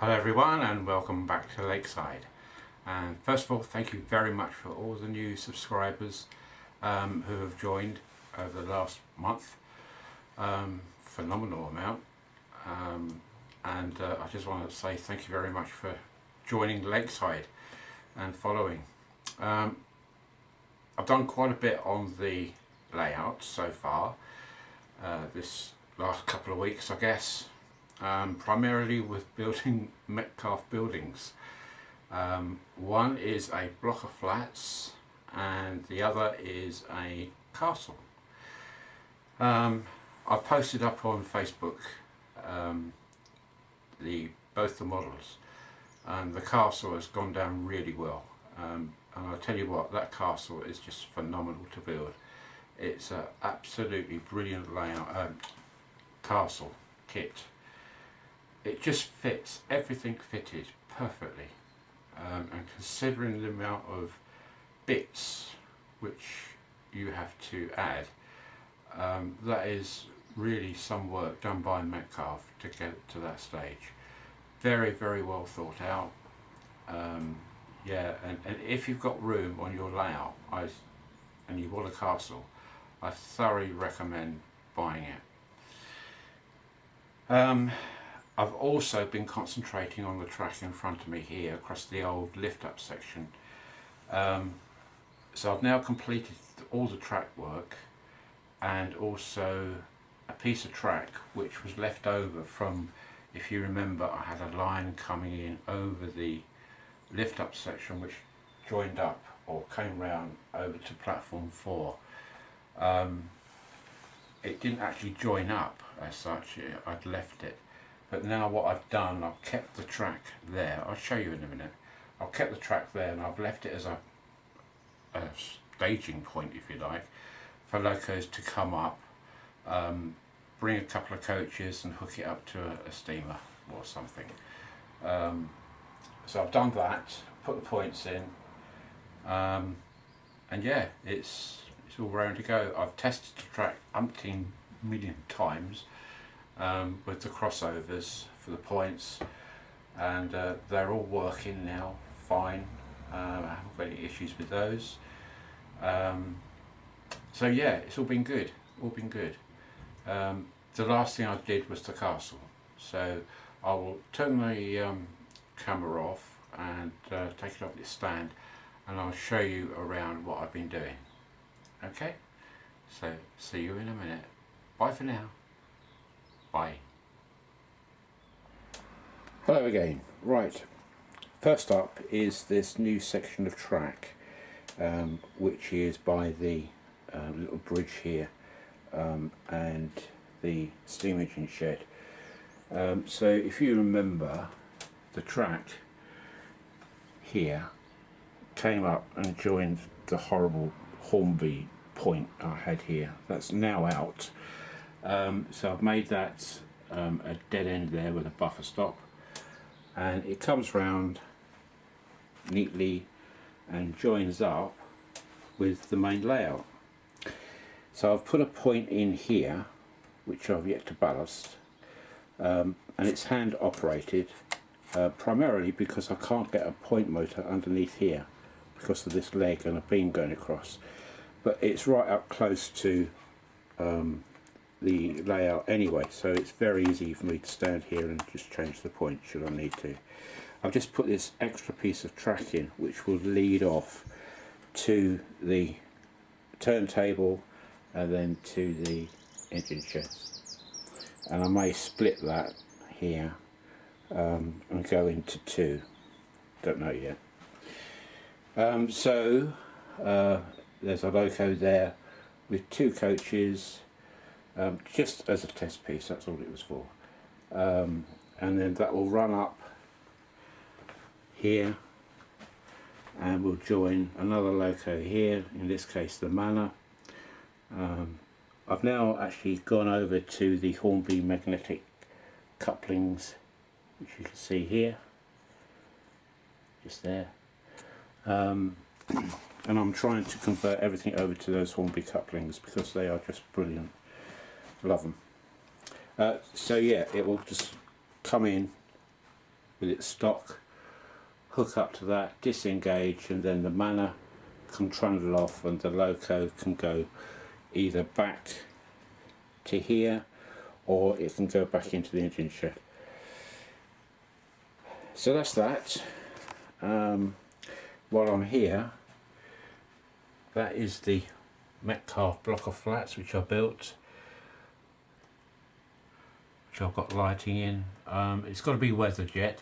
Hello everyone and welcome back to Lakeside. And first of all, thank you very much for all the new subscribers who have joined over the last month. Phenomenal amount. I just want to say thank you very much for joining Lakeside and following. I've done quite a bit on the layout so far this last couple of weeks, I guess. Primarily with building Metcalfe buildings. One is a block of flats and the other is a castle. I've posted up on Facebook both the models, and the castle has gone down really well. And I'll tell you what, that castle is just phenomenal to build. It's an absolutely brilliant layout castle kit. It just fits, everything fitted perfectly, and considering the amount of bits which you have to add, that is really some work done by Metcalfe to get it to that stage. Very, very well thought out. Yeah, and if you've got room on your layout and you want a castle, I thoroughly recommend buying it. I've also been concentrating on the track in front of me here across the old lift up section. So I've now completed all the track work and also a piece of track which was left over from, if you remember, I had a line coming in over the lift up section which joined up or came round over to platform 4. It didn't actually join up as such, I'd left it. But now what I've done, I've kept the track there. I'll show you in a minute. I've kept the track there and I've left it as a staging point, if you like, for locos to come up, bring a couple of coaches and hook it up to a steamer or something. So I've done that, put the points in, and yeah, it's all round to go. I've tested the track umpteen million times. With the crossovers for the points, and they're all working now fine. I haven't got any issues with those. So yeah, it's all been good. The last thing I did was the castle, so I will turn the camera off and take it off its stand, and I'll show you around what I've been doing. Okay, so see you in a minute. Bye for now. Bye. Hello again. Right, first up is this new section of track, which is by the little bridge here and the steam engine shed. So if you remember, the track here came up and joined the horrible Hornby point I had here. That's now out. So I've made that a dead end there with a buffer stop, and it comes round neatly and joins up with the main layout. So I've put a point in here which I've yet to ballast, and it's hand operated, primarily because I can't get a point motor underneath here because of this leg and a beam going across, but it's right up close to the layout anyway, so it's very easy for me to stand here and just change the point should I need to. I've just put this extra piece of track in which will lead off to the turntable and then to the engine chest, and I may split that here and go into two, don't know yet. So there's a loco there with two coaches, just as a test piece, that's all it was for. And then that will run up here and we'll join another loco here, in this case the Manor. I've now actually gone over to the Hornby magnetic couplings, which you can see here, just there. And I'm trying to convert everything over to those Hornby couplings because they are just brilliant. Love them. So yeah, it will just come in with its stock, hook up to that, disengage, and then the manor can trundle off and the loco can go either back to here or it can go back into the engine shed. So that's that. While I'm here, that is the Metcalfe block of flats which I built, which I've got lighting in. It's got to be weathered yet,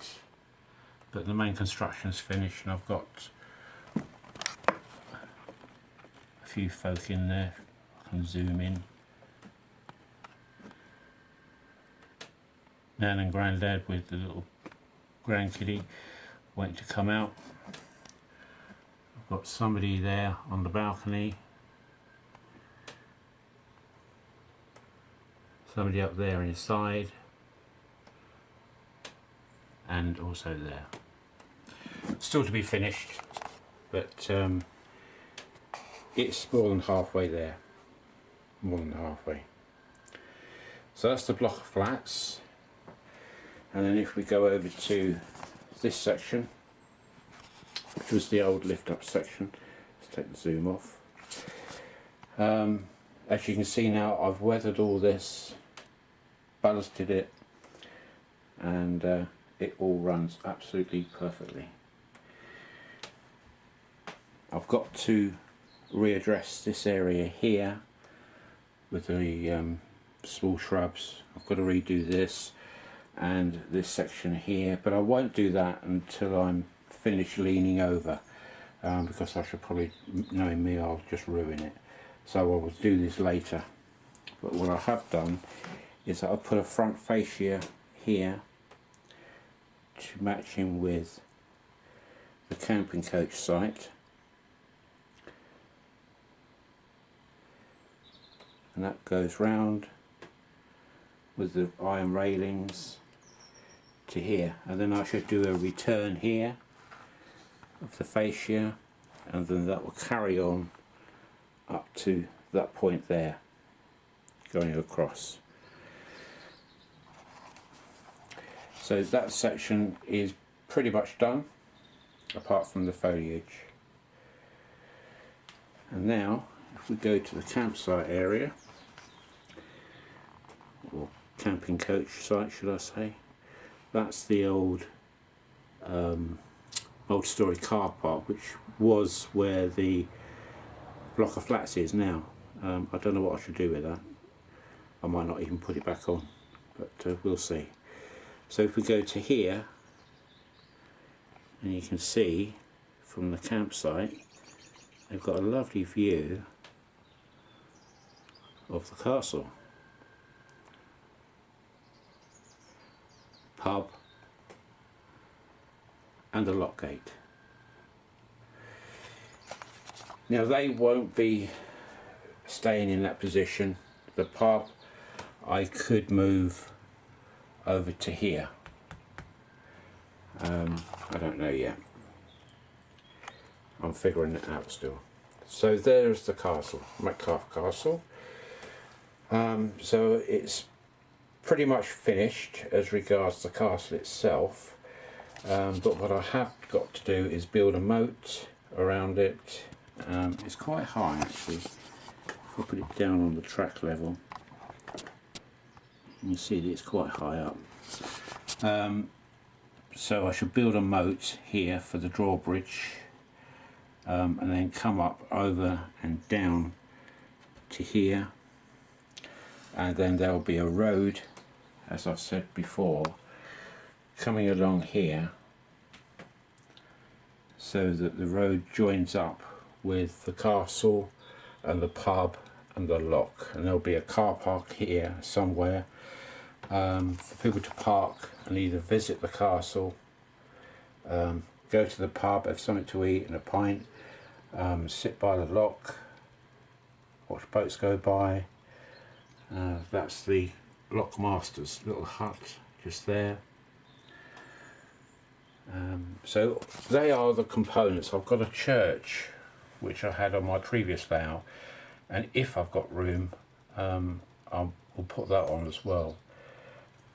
but the main construction is finished, and I've got a few folk in there. I can zoom in. Nan and Grandad with the little grandkiddie waiting to come out. I've got somebody there on the balcony, somebody up there inside, and also there. Still to be finished, but it's more than halfway there. More than halfway. So that's the block of flats. And then if we go over to this section, which was the old lift up section, let's take the zoom off. As you can see now, I've weathered all this, ballasted it, and it all runs absolutely perfectly. I've got to readdress this area here with the small shrubs. I've got to redo this and this section here, but I won't do that until I'm finished leaning over, because I should probably, knowing me, I'll just ruin it. So I will do this later. But what I have done is that I've put a front fascia here to match in with the camping coach site, and that goes round with the iron railings to here, and then I should do a return here of the fascia, and then that will carry on up to that point there, going across. So that section is pretty much done, apart from the foliage. And now if we go to the campsite area, or camping coach site should I say, that's the old multi-storey car park, which was where the block of flats is now. I don't know what I should do with that. I might not even put it back on, but we'll see. So if we go to here, and you can see from the campsite, they've got a lovely view of the castle, pub, and the lock gate. Now they won't be staying in that position. The pub I could move over to here. I don't know yet. I'm figuring it out still. So there's the castle, Metcalfe Castle. So it's pretty much finished as regards the castle itself, but what I have got to do is build a moat around it. It's quite high actually. If I put it down on the track level, you can see that it's quite high up. So I should build a moat here for the drawbridge, and then come up over and down to here, and then there will be a road, as I've said before, coming along here, so that the road joins up with the castle and the pub and the lock, and there'll be a car park here somewhere for people to park and either visit the castle, go to the pub, have something to eat and a pint, sit by the lock, watch boats go by. That's the lockmaster's little hut just there. So they are the components. I've got a church which I had on my previous layout, and if I've got room, we'll put that on as well.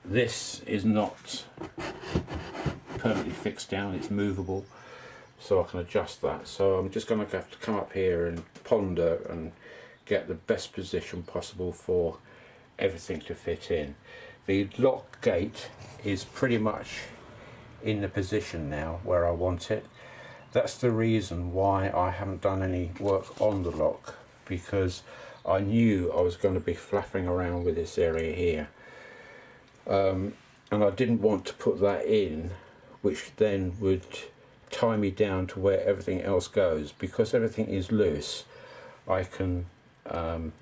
This is not permanently fixed down, it's movable, so I can adjust that. So I'm just going to have to come up here and ponder and get the best position possible for everything to fit in. The lock gate is pretty much in the position now where I want it. That's the reason why I haven't done any work on the lock, because I knew I was going to be flapping around with this area here, and I didn't want to put that in, which then would tie me down to where everything else goes. Because everything is loose, I can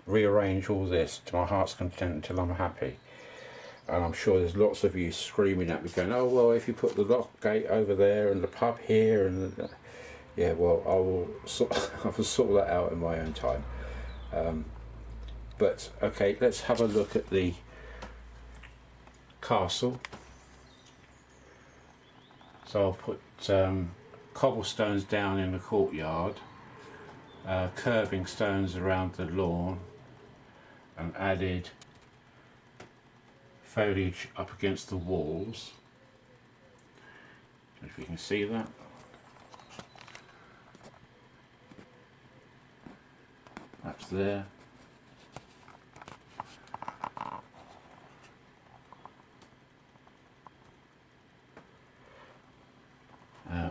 rearrange all this to my heart's content until I'm happy. And I'm sure there's lots of you screaming at me going, oh well, if you put the lock gate over there and the pub here, and yeah, well, I will sort that out in my own time. But okay, let's have a look at the castle. So I'll put cobblestones down in the courtyard, curbing stones around the lawn, and added foliage up against the walls. If you can see that. That's there.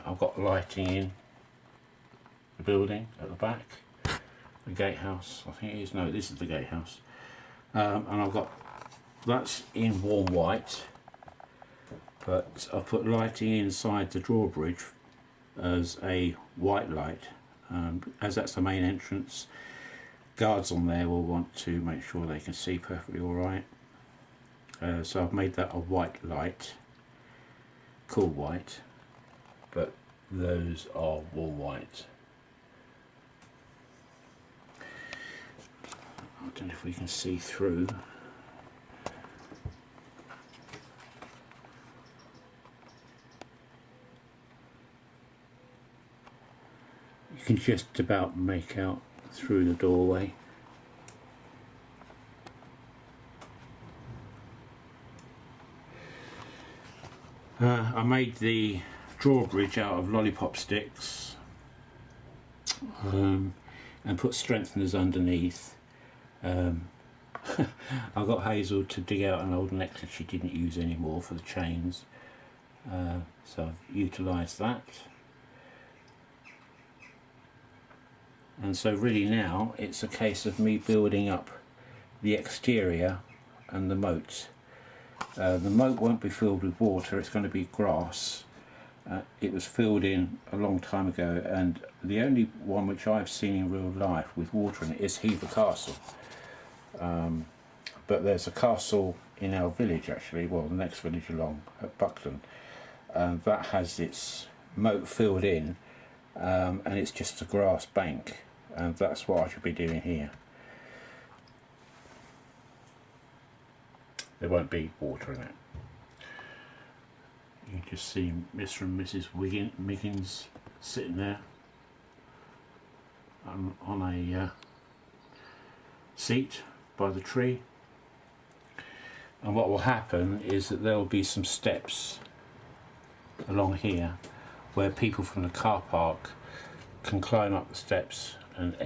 I've got lighting in the building at the back, the gatehouse, I think it is, no, this is the gatehouse, and I've got, that's in warm white, but I've put lighting inside the drawbridge as a white light, as that's the main entrance. Guards on there will want to make sure they can see perfectly alright, so I've made that a white light, cool white, but those are warm white. I don't know if we can see through. You can just about make out through the doorway. I made the drawbridge out of lollipop sticks and put strengtheners underneath. I got Hazel to dig out an old necklace she didn't use anymore for the chains, so I've utilised that. And so really now it's a case of me building up the exterior and the moat. The moat won't be filled with water, it's going to be grass. It was filled in a long time ago, and the only one which I've seen in real life with water in it is Hever Castle. But there's a castle in our village actually, well the next village along at Buckland, that has its moat filled in, and it's just a grass bank, and that's what I should be doing here. There won't be water in it. You can just see Mr. and Mrs. Miggins sitting there on a seat by the tree. And what will happen is that there will be some steps along here where people from the car park can climb up the steps and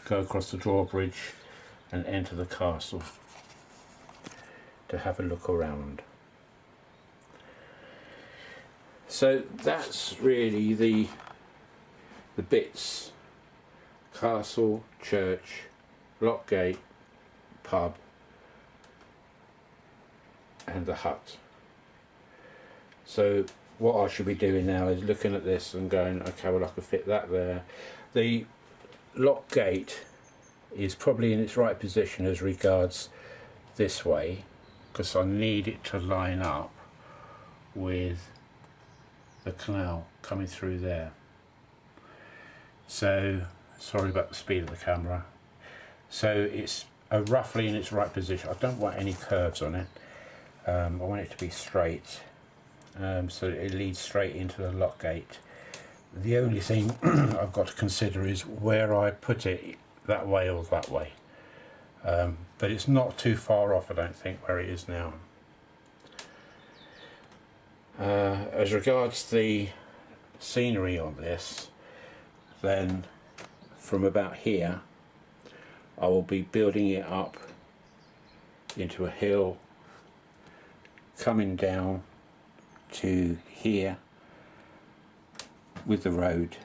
go across the drawbridge and enter the castle to have a look around. So that's really the bits: castle, church, lock gate, pub, and the hut. So what I should be doing now is looking at this and going, okay, well I could fit that there. The lock gate is probably in its right position as regards this way, because I need it to line up with the canal coming through there. So sorry about the speed of the camera. So it's roughly in its right position. I don't want any curves on it. I want it to be straight, so it leads straight into the lock gate. The only thing I've got to consider is where I put it, that way or that way, but it's not too far off, I don't think, where it is now. As regards the scenery on this, then from about here I will be building it up into a hill, coming down to here with the road,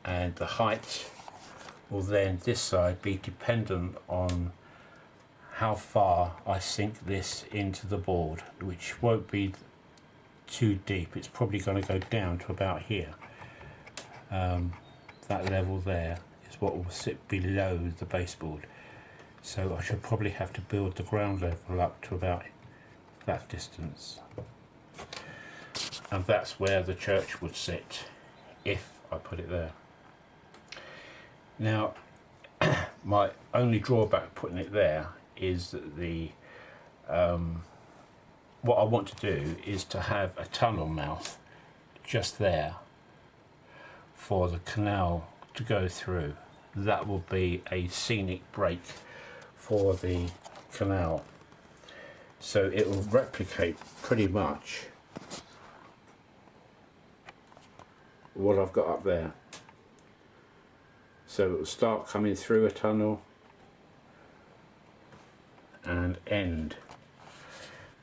and the height will then this side be dependent on how far I sink this into the board, which won't be too deep. It's probably going to go down to about here. That level there is what will sit below the baseboard, so I should probably have to build the ground level up to about that distance, and that's where the church would sit if I put it there. Now my only drawback putting it there is that the what I want to do is to have a tunnel mouth just there for the canal to go through. That will be a scenic break for the canal, so it will replicate pretty much what I've got up there. So it will start coming through a tunnel and end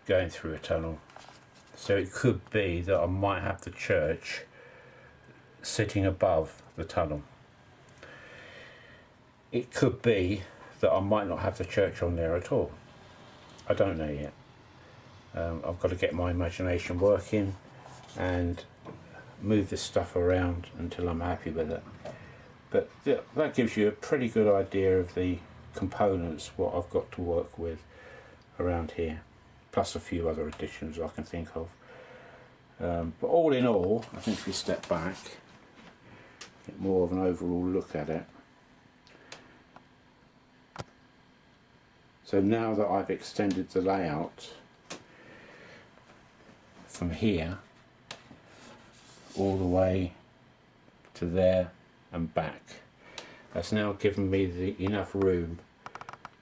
going through a tunnel. So it could be that I might have the church sitting above the tunnel. It could be that I might not have the church on there at all. I don't know yet. I've got to get my imagination working and move this stuff around until I'm happy with it. But yeah, that gives you a pretty good idea of the components, what I've got to work with around here, plus a few other additions I can think of. But all in all, I think if you step back, get more of an overall look at it. So now that I've extended the layout from here all the way to there and back, that's now given me enough room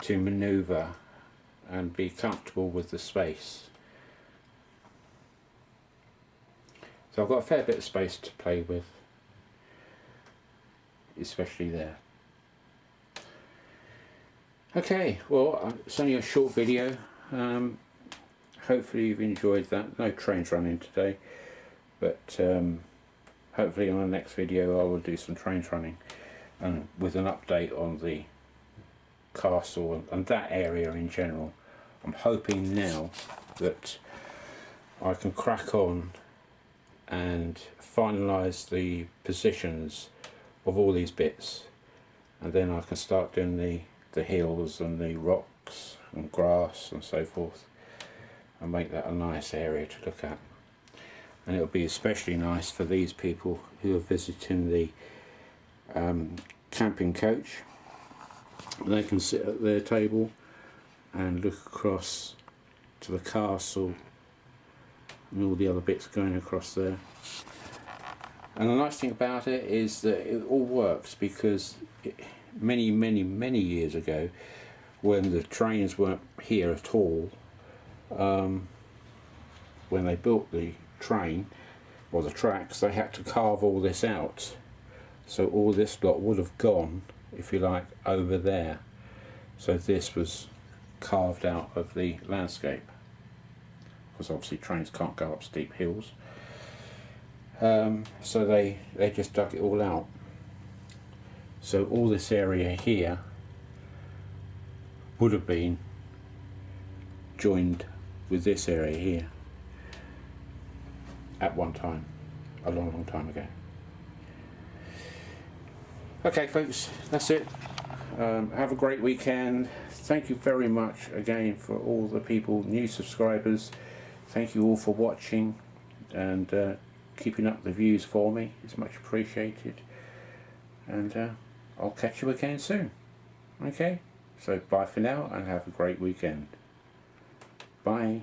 to manoeuvre and be comfortable with the space. So I've got a fair bit of space to play with, especially there. Okay, well, it's only a short video. Hopefully you've enjoyed that. No trains running today, but hopefully on the next video I will do some trains running and with an update on the castle and that area in general. I'm hoping now that I can crack on and finalise the positions of all these bits, and then I can start doing the hills and the rocks and grass and so forth, and make that a nice area to look at. And it'll be especially nice for these people who are visiting the camping coach. They can sit at their table and look across to the castle and all the other bits going across there. And the nice thing about it is that it all works, because many years ago, when the trains weren't here at all, when they built the train or the tracks, they had to carve all this out. So all this lot would have gone, if you like, over there. So this was carved out of the landscape, because obviously trains can't go up steep hills. So they just dug it all out. So all this area here would have been joined with this area here at one time, a long time ago. Okay folks, that's it. Have a great weekend. Thank you very much again for all the people, new subscribers. Thank you all for watching and keeping up the views for me. It's much appreciated. And I'll catch you again soon. Okay, so bye for now and have a great weekend. Bye.